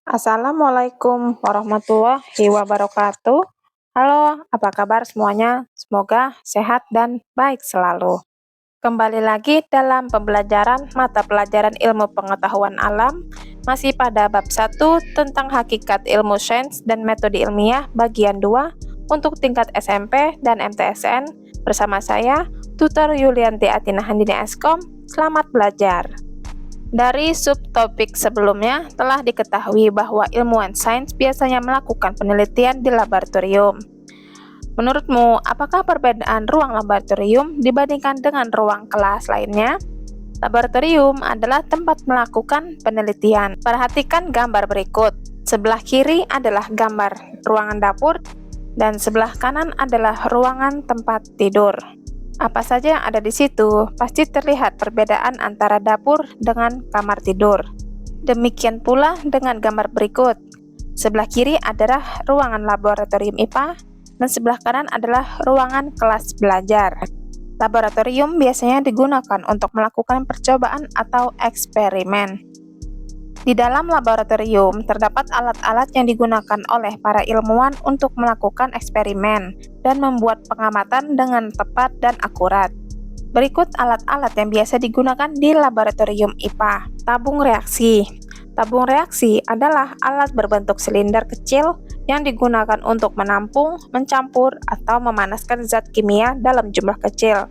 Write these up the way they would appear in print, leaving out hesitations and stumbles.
Assalamualaikum warahmatullahi wabarakatuh. Halo, apa kabar semuanya? Semoga sehat dan baik selalu. Kembali lagi dalam pembelajaran mata pelajaran ilmu pengetahuan alam, masih pada bab 1 tentang hakikat ilmu sains dan metode ilmiah bagian 2 untuk tingkat SMP dan MTSN bersama saya, Tutor Yulianti Atina Handini Eskom. Selamat belajar. Dari subtopik sebelumnya telah diketahui bahwa ilmuwan sains biasanya melakukan penelitian di laboratorium. Menurutmu, apakah perbedaan ruang laboratorium dibandingkan dengan ruang kelas lainnya? Laboratorium adalah tempat melakukan penelitian. Perhatikan gambar berikut. Sebelah kiri adalah gambar ruangan dapur dan sebelah kanan adalah ruangan tempat tidur. Apa saja yang ada di situ, pasti terlihat perbedaan antara dapur dengan kamar tidur. Demikian pula dengan gambar berikut. Sebelah kiri adalah ruangan laboratorium IPA, dan sebelah kanan adalah ruangan kelas belajar. Laboratorium biasanya digunakan untuk melakukan percobaan atau eksperimen. Di dalam laboratorium terdapat alat-alat yang digunakan oleh para ilmuwan untuk melakukan eksperimen dan membuat pengamatan dengan tepat dan akurat. Berikut alat-alat yang biasa digunakan di laboratorium IPA. Tabung reaksi. Tabung reaksi adalah alat berbentuk silinder kecil yang digunakan untuk menampung, mencampur, atau memanaskan zat kimia dalam jumlah kecil.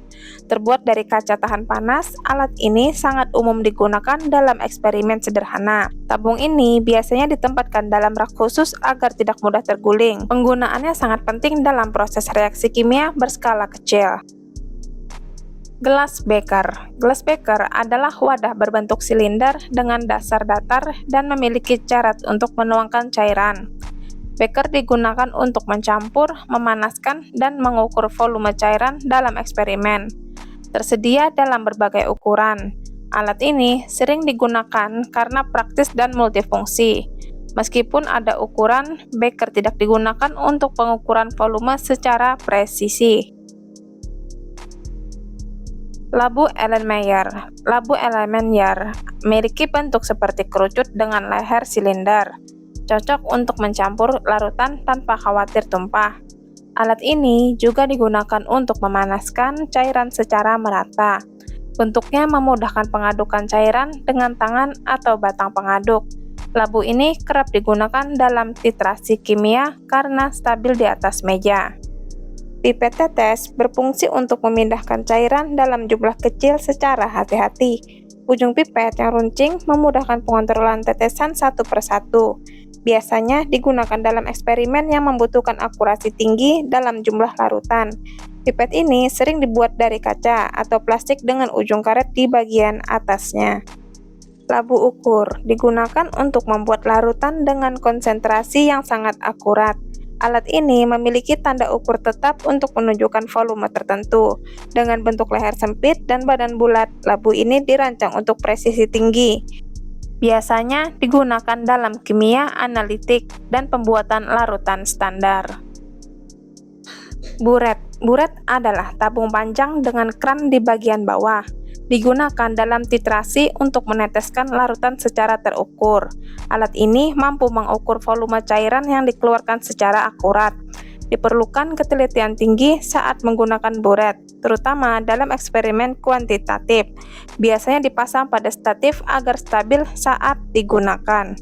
Terbuat dari kaca tahan panas, alat ini sangat umum digunakan dalam eksperimen sederhana. Tabung ini biasanya ditempatkan dalam rak khusus agar tidak mudah terguling. Penggunaannya sangat penting dalam proses reaksi kimia berskala kecil. Gelas beker. Gelas beker adalah wadah berbentuk silinder dengan dasar datar dan memiliki carat untuk menuangkan cairan. Beker digunakan untuk mencampur, memanaskan, dan mengukur volume cairan dalam eksperimen. Tersedia dalam berbagai ukuran. Alat ini sering digunakan karena praktis dan multifungsi. Meskipun ada ukuran, beker tidak digunakan untuk pengukuran volume secara presisi. Labu Erlenmeyer. Labu Erlenmeyer memiliki bentuk seperti kerucut dengan leher silinder, cocok untuk mencampur larutan tanpa khawatir tumpah. Alat ini juga digunakan untuk memanaskan cairan secara merata. Bentuknya memudahkan pengadukan cairan dengan tangan atau batang pengaduk. Labu ini kerap digunakan dalam titrasi kimia karena stabil di atas meja. Pipet tetes berfungsi untuk memindahkan cairan dalam jumlah kecil secara hati-hati. Ujung pipet yang runcing memudahkan pengontrolan tetesan satu persatu. Biasanya digunakan dalam eksperimen yang membutuhkan akurasi tinggi dalam jumlah larutan. Pipet ini sering dibuat dari kaca atau plastik dengan ujung karet di bagian atasnya. Labu ukur digunakan untuk membuat larutan dengan konsentrasi yang sangat akurat. Alat ini memiliki tanda ukur tetap untuk menunjukkan volume tertentu. Dengan bentuk leher sempit dan badan bulat, labu ini dirancang untuk presisi tinggi. Biasanya digunakan dalam kimia analitik dan pembuatan larutan standar. Buret. Buret adalah tabung panjang dengan kran di bagian bawah. Digunakan dalam titrasi untuk meneteskan larutan secara terukur. Alat ini mampu mengukur volume cairan yang dikeluarkan secara akurat. Diperlukan ketelitian tinggi saat menggunakan buret, terutama dalam eksperimen kuantitatif. Biasanya dipasang pada statif agar stabil saat digunakan.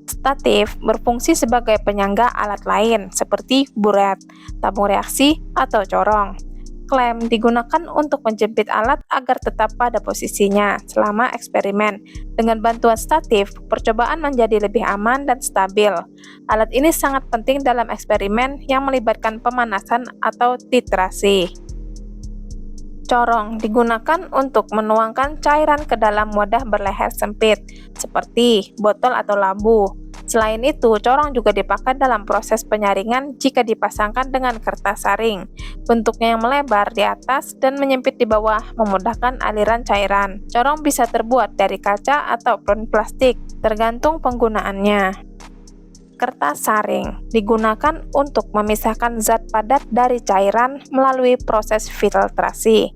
Statif berfungsi sebagai penyangga alat lain seperti buret, tabung reaksi, atau corong. Klem digunakan untuk menjepit alat agar tetap pada posisinya selama eksperimen. Dengan bantuan statif, percobaan menjadi lebih aman dan stabil. Alat ini sangat penting dalam eksperimen yang melibatkan pemanasan atau titrasi. Corong digunakan untuk menuangkan cairan ke dalam wadah berleher sempit, seperti botol atau labu. Selain itu, corong juga dipakai dalam proses penyaringan jika dipasangkan dengan kertas saring. Bentuknya yang melebar di atas dan menyempit di bawah memudahkan aliran cairan. Corong bisa terbuat dari kaca ataupun plastik, tergantung penggunaannya. Kertas saring digunakan untuk memisahkan zat padat dari cairan melalui proses filtrasi.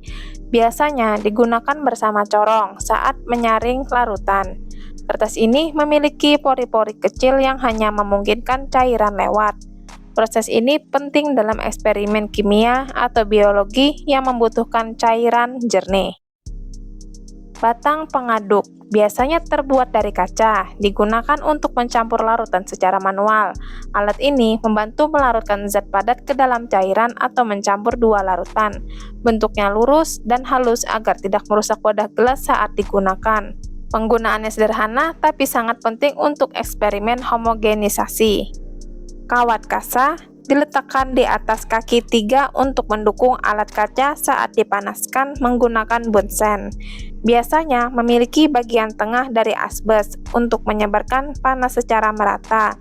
Biasanya digunakan bersama corong saat menyaring larutan. Kertas ini memiliki pori-pori kecil yang hanya memungkinkan cairan lewat. Proses ini penting dalam eksperimen kimia atau biologi yang membutuhkan cairan jernih. Batang pengaduk biasanya terbuat dari kaca, digunakan untuk mencampur larutan secara manual. Alat ini membantu melarutkan zat padat ke dalam cairan atau mencampur dua larutan. Bentuknya lurus dan halus agar tidak merusak wadah gelas saat digunakan. Penggunaannya sederhana tapi sangat penting untuk eksperimen homogenisasi. Kawat kasa diletakkan di atas kaki 3 untuk mendukung alat kaca saat dipanaskan menggunakan bunsen. Biasanya memiliki bagian tengah dari asbes untuk menyebarkan panas secara merata.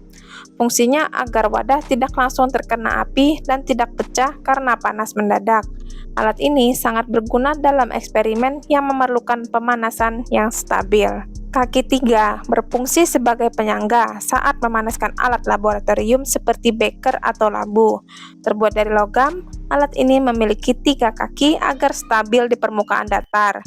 Fungsinya agar wadah tidak langsung terkena api dan tidak pecah karena panas mendadak. Alat ini sangat berguna dalam eksperimen yang memerlukan pemanasan yang stabil. Kaki 3 berfungsi sebagai penyangga saat memanaskan alat laboratorium seperti beker atau labu. Terbuat dari logam, alat ini memiliki 3 kaki agar stabil di permukaan datar.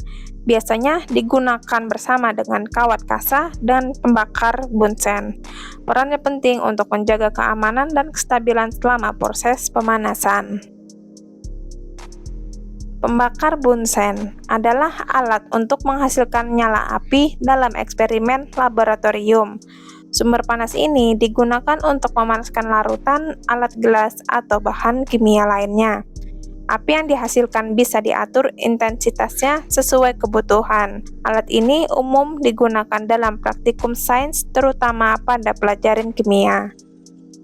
Biasanya digunakan bersama dengan kawat kasa dan pembakar bunsen. Perannya penting untuk menjaga keamanan dan kestabilan selama proses pemanasan. Pembakar bunsen adalah alat untuk menghasilkan nyala api dalam eksperimen laboratorium. Sumber panas ini digunakan untuk memanaskan larutan, alat gelas, atau bahan kimia lainnya. Api yang dihasilkan bisa diatur intensitasnya sesuai kebutuhan. Alat ini umum digunakan dalam praktikum sains, terutama pada pelajaran kimia.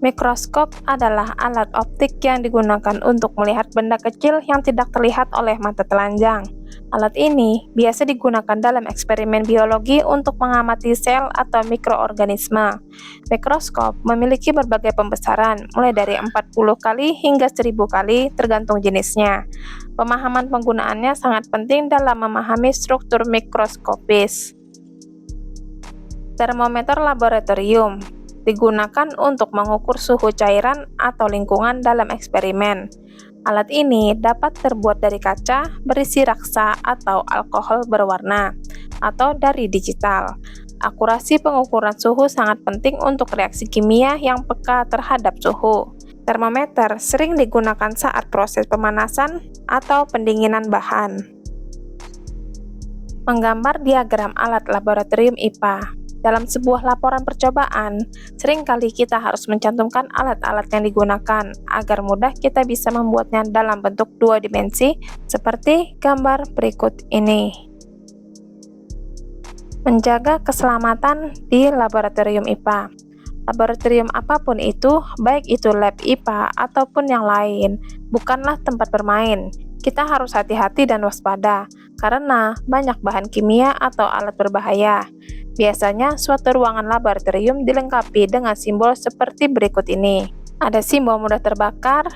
Mikroskop adalah alat optik yang digunakan untuk melihat benda kecil yang tidak terlihat oleh mata telanjang. Alat ini biasa digunakan dalam eksperimen biologi untuk mengamati sel atau mikroorganisme. Mikroskop memiliki berbagai pembesaran, mulai dari 40 kali hingga 1000 kali tergantung jenisnya. Pemahaman penggunaannya sangat penting dalam memahami struktur mikroskopis. Termometer laboratorium digunakan untuk mengukur suhu cairan atau lingkungan dalam eksperimen. Alat ini dapat terbuat dari kaca, berisi raksa atau alkohol berwarna, atau dari digital. Akurasi pengukuran suhu sangat penting untuk reaksi kimia yang peka terhadap suhu. Termometer sering digunakan saat proses pemanasan atau pendinginan bahan. Menggambar diagram alat laboratorium IPA. Dalam sebuah laporan percobaan, seringkali kita harus mencantumkan alat-alat yang digunakan agar mudah kita bisa membuatnya dalam bentuk 2 dimensi seperti gambar berikut ini. Menjaga keselamatan di laboratorium IPA. Laboratorium apapun itu, baik itu lab IPA ataupun yang lain, bukanlah tempat bermain. Kita harus hati-hati dan waspada, karena banyak bahan kimia atau alat berbahaya. Biasanya, suatu ruangan laboratorium dilengkapi dengan simbol seperti berikut ini. Ada simbol mudah terbakar,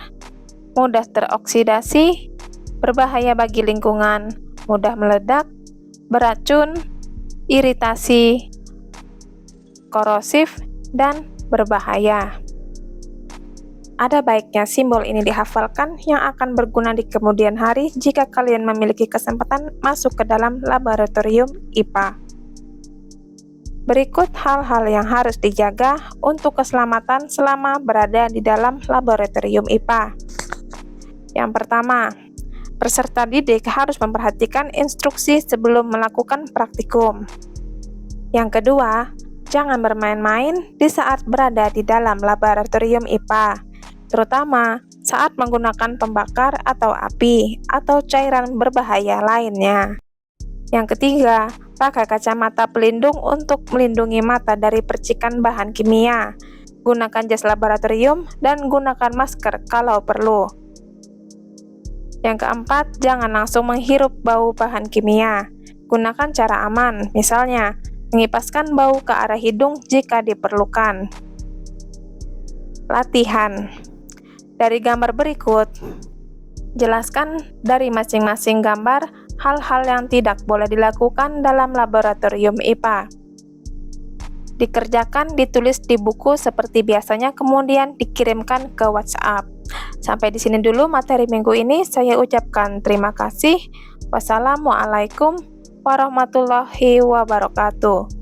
mudah teroksidasi, berbahaya bagi lingkungan, mudah meledak, beracun, iritasi, korosif, dan berbahaya. Ada baiknya simbol ini dihafalkan yang akan berguna di kemudian hari jika kalian memiliki kesempatan masuk ke dalam laboratorium IPA. Berikut hal-hal yang harus dijaga untuk keselamatan selama berada di dalam laboratorium IPA. Yang pertama, peserta didik harus memperhatikan instruksi sebelum melakukan praktikum. Yang kedua, jangan bermain-main di saat berada di dalam laboratorium IPA, terutama saat menggunakan pembakar atau api atau cairan berbahaya lainnya. Yang ketiga, pakai kacamata pelindung untuk melindungi mata dari percikan bahan kimia. Gunakan jas laboratorium dan gunakan masker kalau perlu. Yang keempat, jangan langsung menghirup bau bahan kimia. Gunakan cara aman, misalnya mengipaskan bau ke arah hidung jika diperlukan. Latihan. Dari gambar berikut, jelaskan dari masing-masing gambar hal-hal yang tidak boleh dilakukan dalam laboratorium IPA. Dikerjakan ditulis di buku seperti biasanya, kemudian dikirimkan ke WhatsApp. Sampai di sini dulu materi minggu ini. Saya ucapkan terima kasih. Wassalamualaikum warahmatullahi wabarakatuh.